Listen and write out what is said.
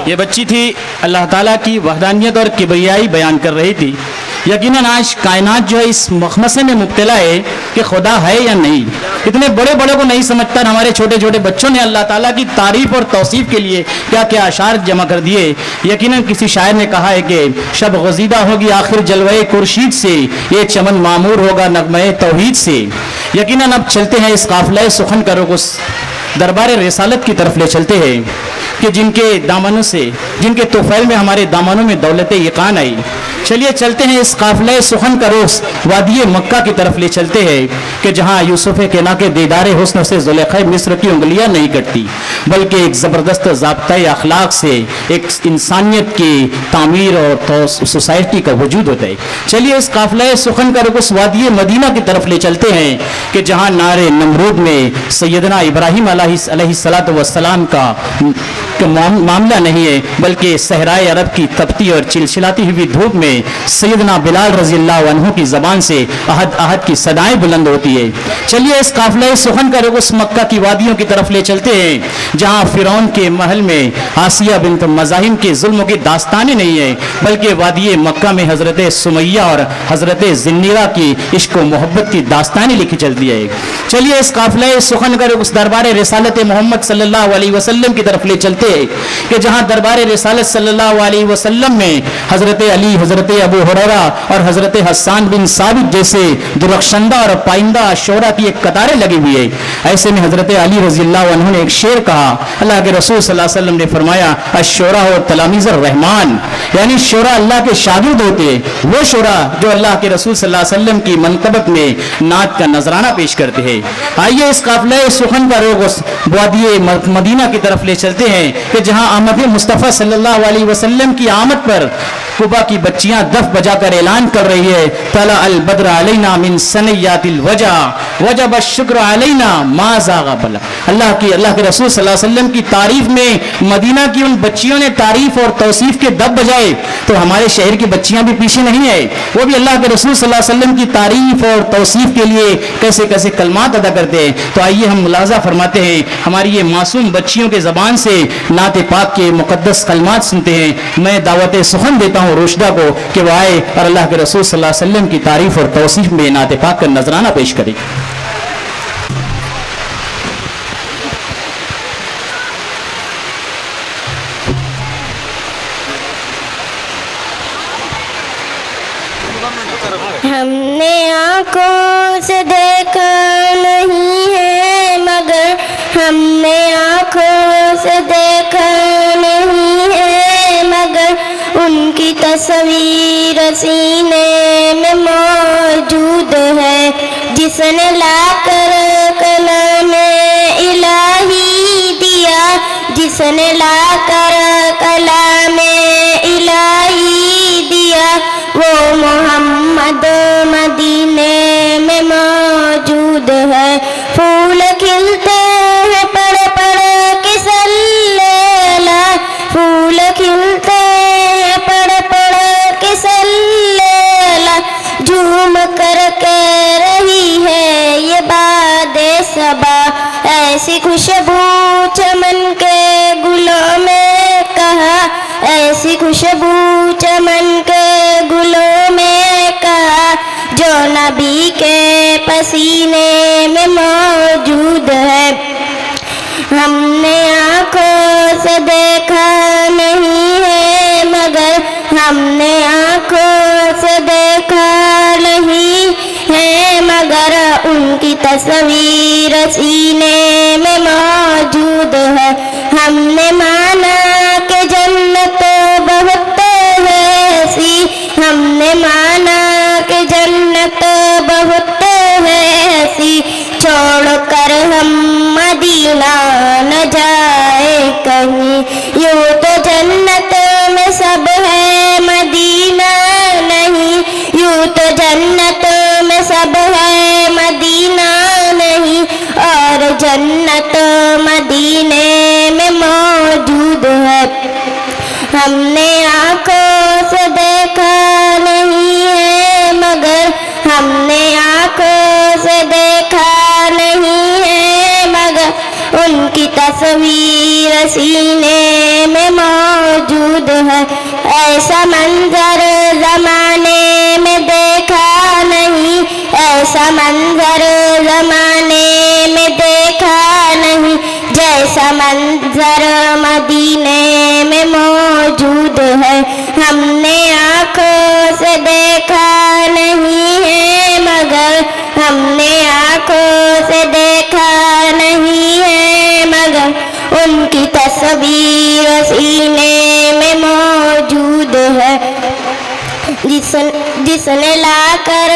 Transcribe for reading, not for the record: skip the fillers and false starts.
یہ بچی تھی اللہ تعالیٰ کی وحدانیت اور کبریائی بیان کر رہی تھی۔ یقیناً آج کائنات جو ہے اس مخمصے میں مبتلا ہے کہ خدا ہے یا نہیں۔ اتنے بڑے بڑے کو نہیں سمجھتا، ہمارے چھوٹے چھوٹے بچوں نے اللہ تعالیٰ کی تعریف اور توصیف کے لیے کیا کیا اشعار جمع کر دیے۔ یقیناً کسی شاعر نے کہا ہے کہ شب غزیدہ ہوگی آخر جلوے خورشید سے، یہ چمن معمور ہوگا نغمہ توحید سے۔ یقیناً اب چلتے ہیں اس قافلہ سخن کا رخ اس دربار رسالت کی طرف لے چلتے ہیں کہ جن کے دامنوں سے، جن کے طفیل میں ہمارے دامنوں میں دولت یقین آئی۔ چلیے چلتے ہیں اس قافلہ سخن کا رخ وادی مکہ کی طرف لے چلتے ہیں کہ جہاں یوسف کنا کے دیدار حسن سے زلیخا مصر کی انگلیاں نہیں کٹتی، بلکہ ایک زبردست ضابطۂ اخلاق سے ایک انسانیت کی تعمیر اور سوسائٹی کا وجود ہوتا ہے۔ چلیے اس قافلہ سخن کا رخ اس وادی مدینہ کی طرف لے چلتے ہیں کہ جہاں نار نمرود میں سیدنا ابراہیم علیہ السلام کا معاملہ نہیں ہے، بلکہ صحرائے عرب کی تپتی اور چلچلاتی ہوئی دھوپ میں سیدنا بلال رضی اللہ عنہ کی زبان سے احد احد کی صدائیں بلند ہوتی ہے۔ چلیے اس قافلہ سخن کا رخ اس مکہ کی وادیوں کی طرف لے چلتے ہیں جہاں فرعون کے محل میں آسیہ بنت مزاحم کے ظلموں کی داستانیں نہیں ہیں، بلکہ وادی مکہ میں حضرت سمیہ اور حضرت زنیرہ کی عشق و محبت کی داستانیں لکھی چلتی ہے۔ چلیے اس قافلہ سخن کا رخ اس دربار رسالت محمد صلی اللہ علیہ وسلم کی طرف لے چلتے کہ جہاں دربار رسالت صلی اللہ علیہ وسلم میں حضرت علی، حضرت ابو ہریرہ اور حضرت حسان بن ثابت جیسے درخشندہ اور پائندہ شعراء کی ایک قطاریں لگی ہوئی ہے۔ ایسے میں حضرت علی رضی اللہ عنہ نے ایک شعر کہا، اللہ کے رسول صلی اللہ علیہ وسلم نے فرمایا الشعراء تلاميذ الرحمن، یعنی شعراء اللہ کے شاگرد ہوتے ہیں، وہ شعراء جو اللہ کے رسول صلی اللہ علیہ وسلم کی منقبت میں نعت کا نذرانہ پیش کرتے ہیں۔ آئیے اس قافلہ سخن کا رخ وادی مدینہ کی طرف لے چلتے ہیں کہ جہاں آمد مصطفیٰ صلی اللہ علیہ وسلم کی آمد پر قبا کی بچیاں دف بجا کر اعلان کر رہی ہے طلع البدر علینا من ثنیات الوجہ وجب الشکر علینا ما زاغ بلا۔ اللہ کے رسول صلی اللہ علیہ وسلم کی تعریف میں مدینہ کی ان بچیوں نے تعریف اور توصیف کے دف بجائے، تو ہمارے شہر کی بچیاں بھی پیچھے نہیں ہیں، وہ بھی اللہ کے رسول صلی اللہ علیہ وسلم کی تعریف اور توصیف کے لیے کیسے کیسے کلمات ادا کرتے ہیں۔ تو آئیے ہم ملاحظہ فرماتے ہیں، ہماری یہ معصوم بچیوں کے زبان سے نعت پاک کے مقدس کلمات سنتے ہیں۔ میں دعوت سخن دیتا ہوں روشدہ کو کہ وہ آئے اور اللہ کے رسول صلی اللہ علیہ وسلم کی تعریف اور توصیف میں نعت پاک کا نذرانہ پیش کرے۔ ہم نے آنکھوں سے دیکھا نہیں ہے مگر ہم نے آنکھوں سے دیکھا نہیں ہے مگر ان کی تصویر سینے میں موجود ہے، جس نے لا کر کلام الہی دیا، جس نے لا کر کلام الہی دیا، وہ محمد مدینے میں موجود ہے۔ پھول کھلتے ہیں پڑھ پڑھ کے صلی اللہ، پھول کھلتے ہیں پڑھ پڑھ کے صلی اللہ، جھوم کر کہہ رہی ہے یہ باد صبا، ایسی خوشبو چمن کے گلوں میں کہا، ایسی خوشبو چمن کے گلوں میں کہا، جو نبی کے پسینے میں موجود ہے۔ ہم نے آنکھوں سے دیکھا نہیں ہے مگر ہم نے آنکھوں سے دیکھا نہیں ہے مگر ان کی تصویر سینے میں موجود ہے۔ ہم نے مانا کہ جنت بہت ہے ایسی، ہم نے مانا کہ جنت بہت ہے ایسی، چھوڑ کر ہم مدینہ نہ جائے کہیں، یوں تو جنت میں سب ہے مدینہ نہیں، یوں تو جنت میں سب ہے مدینہ نہیں، اور جنت مدینے میں موجود ہے۔ ہم نے آنکھوں سے دیکھا نہیں ہے مگر ہم نے آنکھوں سے دیکھا نہیں ہے مگر ان کی تصویر سینے میں موجود ایسا منظر زمانے میں دیکھا نہیں، ایسا منظر زمانے میں دیکھا نہیں، جیسا منظر مدینے میں موجود ہے، ہم نے آنکھوں سے دیکھا نہیں ہے مگر، ہم نے آنکھوں سے دیکھا نہیں ہے مگر، ان کی تصویر سینے میں موجود ہے، جس نے لا کر